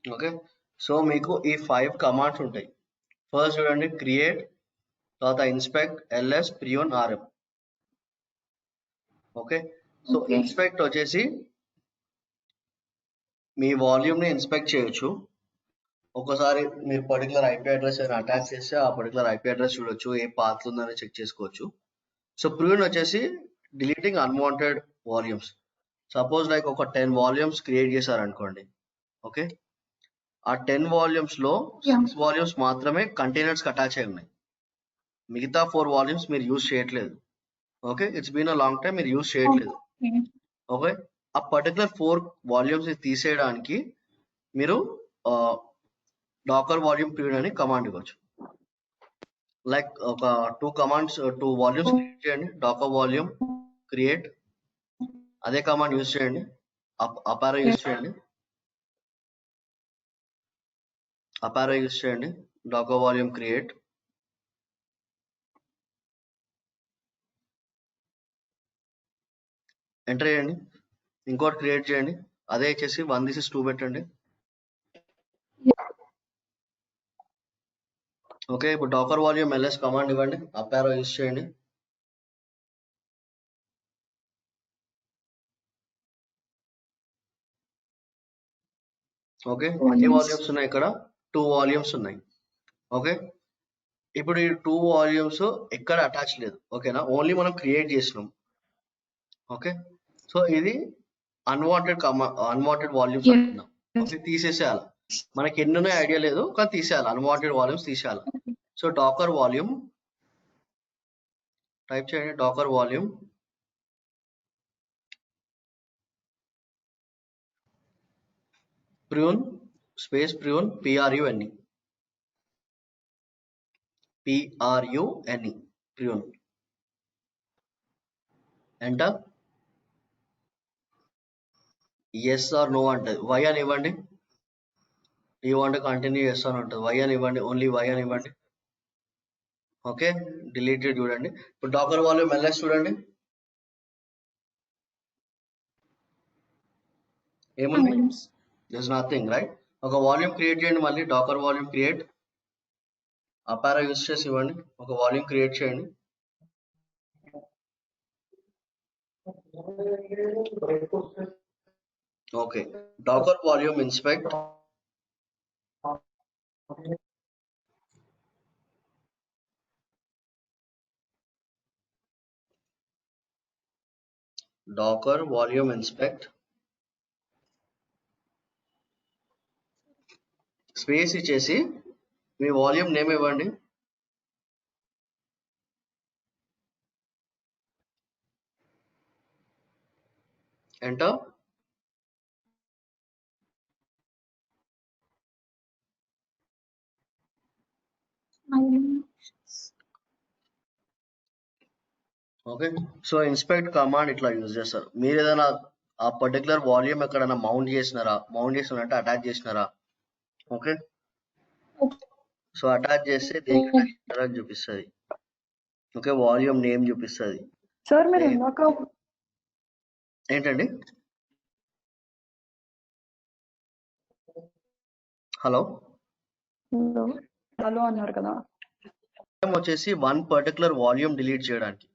Okay, so మీకు ఈ 5 కమాండ్స్ ఉంటాయి. ఫస్ట్ చూడండి క్రియేట్, తర్వాత inspect, ls, pre-owned, rm. Okay, so Okay. Inspect వచ్చేసి మీ volume ని inspect చేయొచ్చు. ఒకసారి మీరు పర్టికులర్ ఐపీ అడ్రస్ ఏదైనా అటాచ్ చేస్తే ఆ పర్టికులర్ ఐపీ అడ్రస్ చూడొచ్చు, ఏ పాత్ ఉందని చెక్ చేసుకోవచ్చు. సో ప్రియోన్ వచ్చేసి deleting unwanted volumes. Suppose like ఒక 10 వాల్యూమ్స్ క్రియేట్ చేశారనుకోండి. ఓకే, ఆ 10 వాల్యూమ్స్ లో Yeah. 6 వాల్యూమ్స్ మాత్రమే కంటైనర్స్ కి అటాచ్ అయి ఉన్నాయి. మిగతా 4 వాల్యూమ్స్ మీరు యూజ్ చేయట్లేదు. Okay, it's been a long time మీరు యూజ్ చేయట్లేదు. okay ఓకే, ఆ పర్టికులర్ 4 వాల్యూమ్స్ ని తీసేయడానికి మీరు డాకర్ వాల్యూమ్ ప్రియోన్ అని కమాండ్ ఇవ్వచ్చు. లైక్ ఒక 2 వాల్యూమ్స్ క్రియేట్ చేయండి. డాకర్ వాల్యూమ్ క్రియేట్, అదే కమాండ్ యూజ్ చేయండి. అప్ ఆరో యూజ్ చేయండి. అప్ ఆరో యూజ్ చేయండి. డాకర్ వాల్యూమ్ క్రియేట్, ఎంటర్ చేయండి. ఇంకోటి క్రియేట్ చేయండి, అదే ఇచ్చేసి 1:2 పెట్టండి. ఓకే, ఇప్పుడు డాకర్ వాల్యూమ్ ls కమాండ్ ఇవ్వండి. అప్ ఆరో యూజ్ చేయండి. ఓకే, ఎన్ని వాల్యూమ్స్ ఉన్నాయి ఇక్కడ? 2 వాల్యూమ్స్ ఉన్నాయి. ఓకే, ఇప్పుడు ఈ 2 వాల్యూమ్స్ ఎక్కడ అటాచ్ లేదు. ఓకేనా, ఓన్లీ మనం క్రియేట్ చేసినాం. ఓకే, సో ఇది అన్వాంటెడ్ వాల్యూమ్స్ Yeah. అనుకుందాం. ఓకే, తీసేసేయాలి. మనకి ఎన్ని ఉన్నాయో ఐడియా లేదు, కానీ తీసేయాలి. అన్వాంటెడ్ వాల్యూమ్స్ తీసేయాలి. సో డాకర్ వాల్యూమ్ టైప్ చేయండి Docker volume prune space prune prune prune prune enter yes or no అంటది y అని ఇవ్వండి you want to continue yes or no అంటది y అని ఇవ్వండి ఓన్లీ y అని ఇవ్వండి ఓకే డిలీటెడ్ చూడండి ఇప్పుడు డాకర్ వాల్యూమ్ ls చూడండి ఏముంది volumes. there's nothing right ఒక వాల్యూమ్ క్రియేట్ చేయండి మళ్ళీ Docker volume create up arrow use చేసి ఇవ్వండి ఒక వాల్యూమ్ క్రియేట్ చేయండి okay Docker volume inspect Docker volume inspect space ఇచ్చేసి మీ వాల్యూమ్ నేమ్ ఇవ్వండి enter okay so inspect command ఇట్లా యూజ్ చేస్తారు మీరు ఏదైనా ఆ పర్టికులర్ వాల్యూమ్ ఎక్కడైనా మౌంట్ చేసినారంటే అటాచ్ చేసినారా ఓకే సో అటాచ్ చేస్తే దేనికి అటాచ్ చేస్తారని చూపిస్తుంది ఓకే వాల్యూమ్ నేమ్ చూపిస్తుంది సార్ మీరు ఇందాక ఏంటండి హలో హలో అన్నారు కదా వచ్చేసి వన్ పర్టికులర్ వాల్యూమ్ డిలీట్ చేయడానికి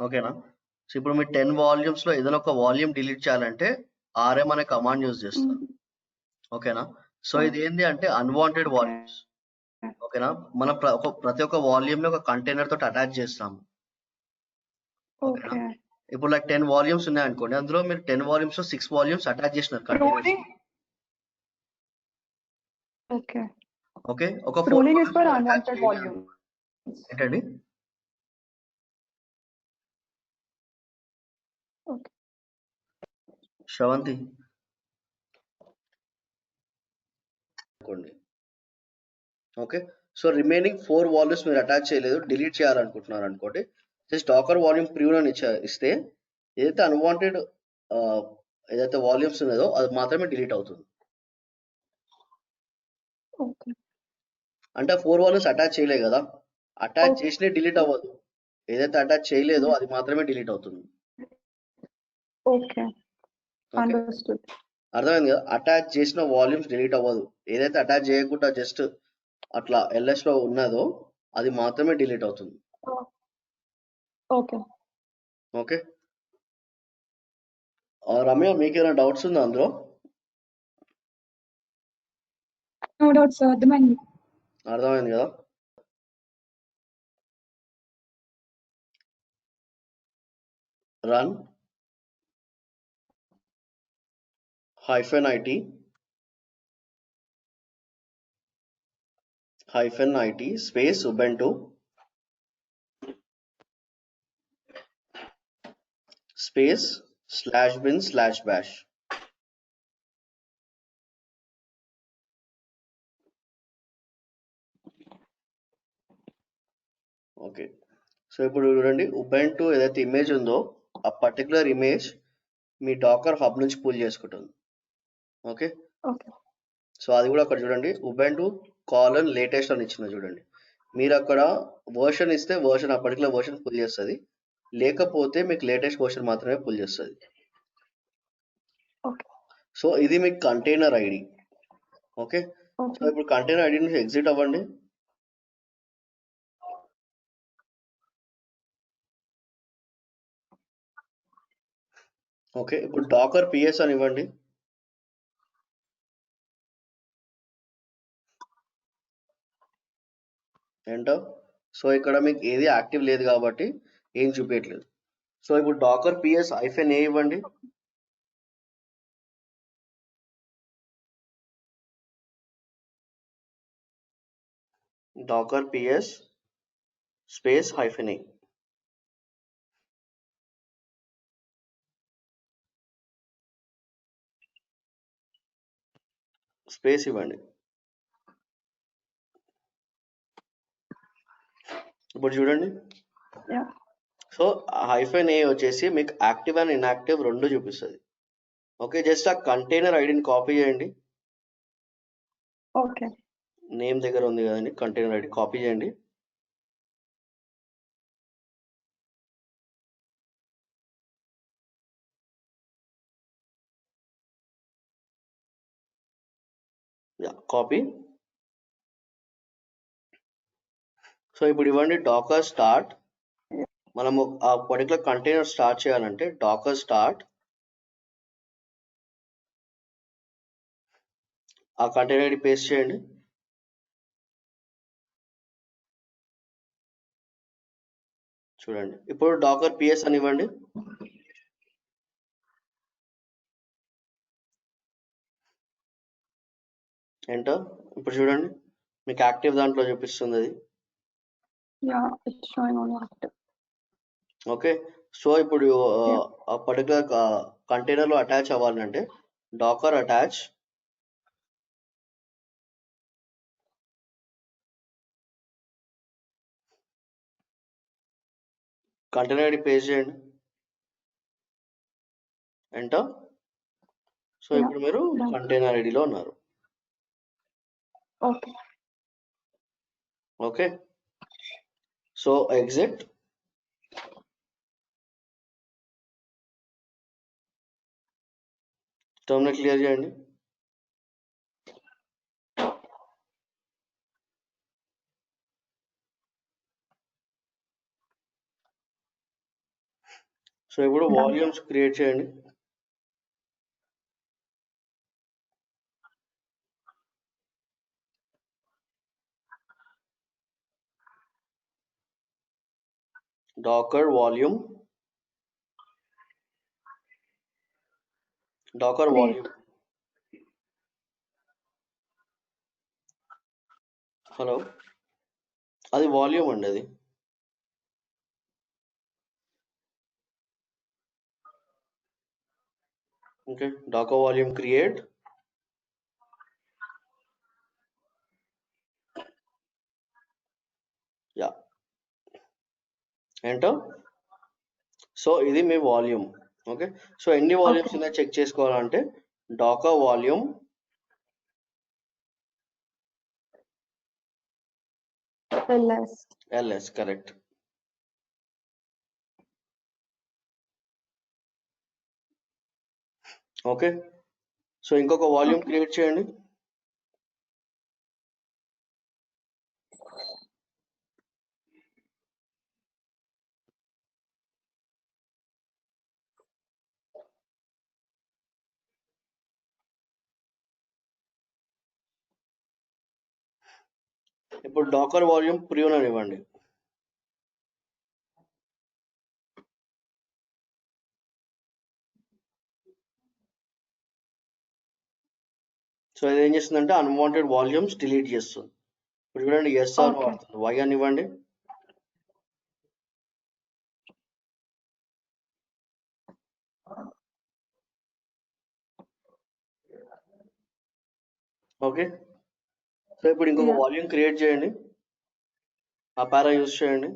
ఓకేనా సో ఇప్పుడు మీరు 10 వాల్యూమ్స్ లో ఏదైనా ఒక వాల్యూమ్ డిలీట్ చేయాలంటే ఆర్ఎం అనే కమాండ్ యూజ్ చేస్తారు ఓకేనా సో ఇది ఏంటి అంటే అన్వాంటెడ్ వాల్యూమ్స్ ఓకేనా మనం ప్రతి ఒక్క వాల్యూమ్ ని ఒక కంటైనర్ తోటి అటాచ్ చేస్తాము ఓకేనా ఓకే ఇప్పుడు లైక్ 10 వాల్యూమ్స్ ఉన్నాయి అనుకోండి అందులో మీరు 10 వాల్యూమ్స్ లో 6 వాల్యూమ్స్ అటాచ్ చేసినారు కంటైనర్స్ ఓకే ఓకే ఒక ruling is for unwanted volume ఏంటండి ఓకే శ్రవంతి అనుకోండి ఓకే సో రిమైనింగ్ 4 వాల్యూమ్స్ మీరు అటాచ్ చేయలేదు డిలీట్ చేయాలనుకుంటున్నారు అనుకోండి జస్ట్ డాకర్ వాల్యూమ్ ప్రివ్యూ అని ఇస్తే ఏదైతే అన్వాంటెడ్ ఏదైతే వాల్యూమ్స్ ఉన్నదో అది మాత్రమే డిలీట్ అవుతుంది ఓకే అంటే 4 వాల్యూమ్స్ అటాచ్ చేయలే కదా అటాచ్ చేసినే డిలీట్ అవ్వదు ఏదైతే అటాచ్ చేయలేదో అది మాత్రమే డిలీట్ అవుతుంది ఓకే అండర్స్టూడ్ అర్థమైంది కదా అటాచ్ చేసిన వాల్యూమ్స్ డిలీట్ అవ్వదు ఏదైతే అటాచ్ చేయకుండా జస్ట్ అట్లా ఎల్ఎస్ లో ఉన్నదో అది మాత్రమే డిలీట్ అవుతుంది ఓకే ఓకే రమ్య మీకేమైనా డౌట్స్ ఉందా అందులో నో డౌట్స్ అర్థమైంది అర్థమైంది కదా run -it space ubuntu space /bin/bash okay so ఇప్పుడు చూడండి ఉబుంటు ఏదైతే ఇమేజ్ ఉందో ఆ పర్టికులర్ ఇమేజ్ మీ డాకర్ హబ్ నుంచి పుల్ చేసుకుంటుంది ఓకే ఓకే సో అది కూడా అక్కడ చూడండి ఉబుంటు లేటెస్ట్ అని ఇచ్చింది చూడండి మీరు అక్కడ వర్షన్ ఇస్తే వర్షన్ ఆ పర్టికులర్ వర్షన్ పుల్ చేస్తుంది లేకపోతే మీకు లేటెస్ట్ వర్షన్ మాత్రమే పుల్ చేస్తుంది ఓకే సో ఇది మీకు కంటైనర్ ఐడి ఓకే సో ఇప్పుడు కంటైనర్ ఐడి నుంచి ఎగ్జిట్ అవ్వండి ఓకే ఇప్పుడు డాకర్ పిఎస్ అని ఇవ్వండి ఎంటర్ సో ఇక్కడ మీకు ఏది యాక్టివ్ లేదు కాబట్టి ఏం చూపించట్లేదు సో ఇప్పుడు డాకర్ పిఎస్ -a ఇవ్వండి Docker PS space -a space ఇవ్వండి. ఇప్పుడు చూడండి. Yeah. సో హైఫెన్ ఏ వచ్చేసి మీకు యాక్టివ్ అండ్ ఇన్యాక్టివ్ రెండు చూపిస్తుంది. ఓకే, జస్ట్ ఆ కంటైనర్ ఐడిని కాపీ చేయండి. Okay. నేమ్ దగ్గర ఉంది కదండి, కంటైనర్ ఐడి కాపీ చేయండి. కాపీ. సో ఇప్పుడు ఇవ్వండి డాకర్ స్టార్ట్. మనము ఆ పర్టికులర్ కంటైనర్ స్టార్ట్ చేయాలంటే డాకర్ స్టార్ట్, ఆ కంటైనర్ ఐడి పేస్ట్ చేయండి. చూడండి ఇప్పుడు డాకర్ పిఎస్ అని ఇవ్వండి. ఎంటర్. ఇప్పుడు చూడండి మీకు యాక్టివ్ దాంట్లో చూపిస్తుంది అది. Yeah, it's showing on active. Okay, so ఇప్పుడు ఆ పర్టికులర్ కంటైనర్ లో అటాచ్ అవ్వాలంటే Docker attach, container ID paste చేయండి. ఎంటర్. So Yeah. ఇప్పుడు మీరు Done. కంటైనర్ ఐడిలో ఉన్నారు. Okay. Okay, so exit. Terminal clear చేయండి. సో ఇప్పుడు Done. వాల్యూమ్స్ క్రియేట్ చేయండి. Docker volume, Docker Create. Volume. Hello, అది వాల్యూమ్ అండి అది. Okay, Docker volume create. Yeah, enter. So ఇది మీ వాల్యూమ్. ఓకే, సో ఎన్ని వాల్యూమ్స్ Okay. ఉన్నాయి చెక్ చేసుకోవాలంటే Dakar volume LS. LS, correct. Okay, so ఇంకొక వాల్యూమ్ Okay. క్రియేట్ చేయండి. ఇప్పుడు డాకర్ వాల్యూమ్ ప్రివ్యూన్ అని ఇవ్వండి. సో ఇది ఏం చేస్తుందంటే అన్వాంటెడ్ వాల్యూమ్స్ డిలీట్ చేస్తుంది. ఇప్పుడు చూడండి ఎస్ఆర్ Okay. వాడుతుంది, వై అని ఇవ్వండి. ఓకే, సో ఇప్పుడు ఇంకొక Yeah. వాల్యూమ్ క్రియేట్ చేయండి, ఆ పారా యూజ్ చేయండి.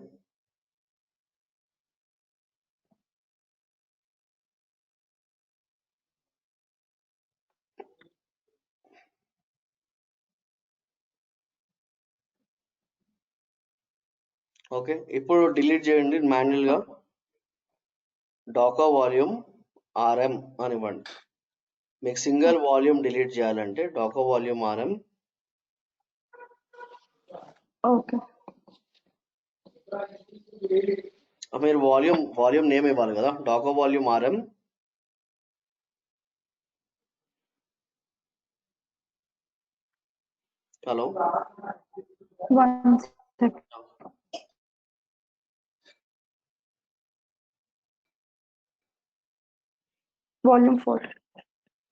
ఓకే, ఇప్పుడు డిలీట్ చేయండి మాన్యువల్ గా. డాకర్ వాల్యూమ్ ఆర్ఎం అని ఇవ్వండి. మీకు సింగిల్ వాల్యూమ్ డిలీట్ చేయాలంటే డాకర్ వాల్యూమ్ ఆర్ఎం. Okay. మీరు వాల్యూమ్ నేమ్ ఇవ్వాలి కదా, Docker volume RM. Hello, 1 second. Volume 4.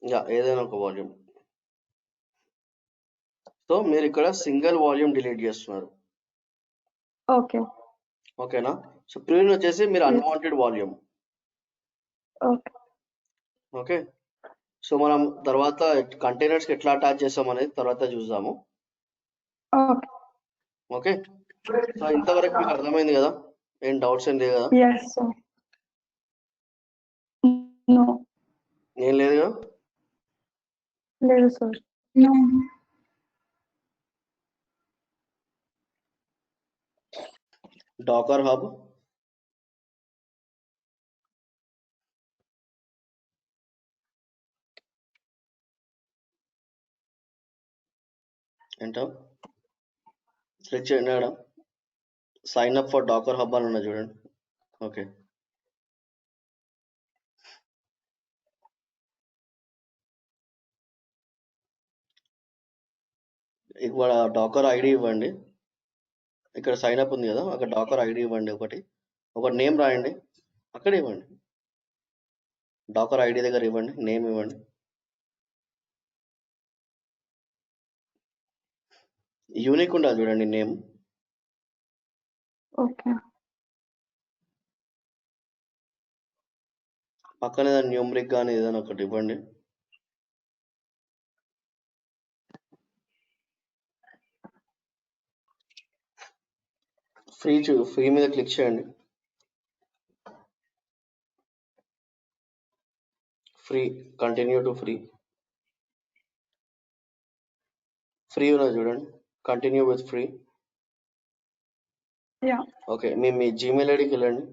Yeah, ఏదైనా ఒక వాల్యూమ్. సో మీరు ఇక్కడ సింగిల్ వాల్యూమ్ డిలీట్ చేస్తున్నారు. Okay. ఓకేనా. సో ప్రివ్యూన్ వచ్చేసి మీరు Yes. Unwanted volume. Okay. Okay, so మనం తర్వాత కంటైనర్స్ ఎట్లా అటాచ్ చేస్తాం అనేది తర్వాత చూద్దాము. Okay. ఓకే, సో ఇంతవరకు మీకు అర్థమైంది కదా? ఏం డౌట్స్ ఏం లేదు కదా? Yes, sir. No. ఏం లేదు కదా? లేదు, sir. No. డాకర్ హబ్ ఏంటో క్లిక్ చేయండి. అక్కడ sign up for Docker hub అని ఉన్నది చూడండి. ఓకే, ఇక్కడ డాకర్ ఐడి ఇవ్వండి. ఇక్కడ సైన్ అప్ ఉంది కదా, అక్కడ డాకర్ ఐడి ఇవ్వండి. ఒక నేమ్ రాయండి, అక్కడ ఇవ్వండి. డాకర్ ఐడి దగ్గర ఇవ్వండి, నేమ్ ఇవ్వండి. యూనిక్ ఉండాలి చూడండి నేమ్. Okay. పక్కన ఏదైనా న్యూమరిక్ కానీ ఏదైనా ఒకటి ఇవ్వండి. ఫ్రీ మీద క్లిక్ చేయండి. Free, continue to free. Free ఉన్నది చూడండి, continue with free. Yeah. Okay, me Gmail ఐడికి వెళ్ళండి.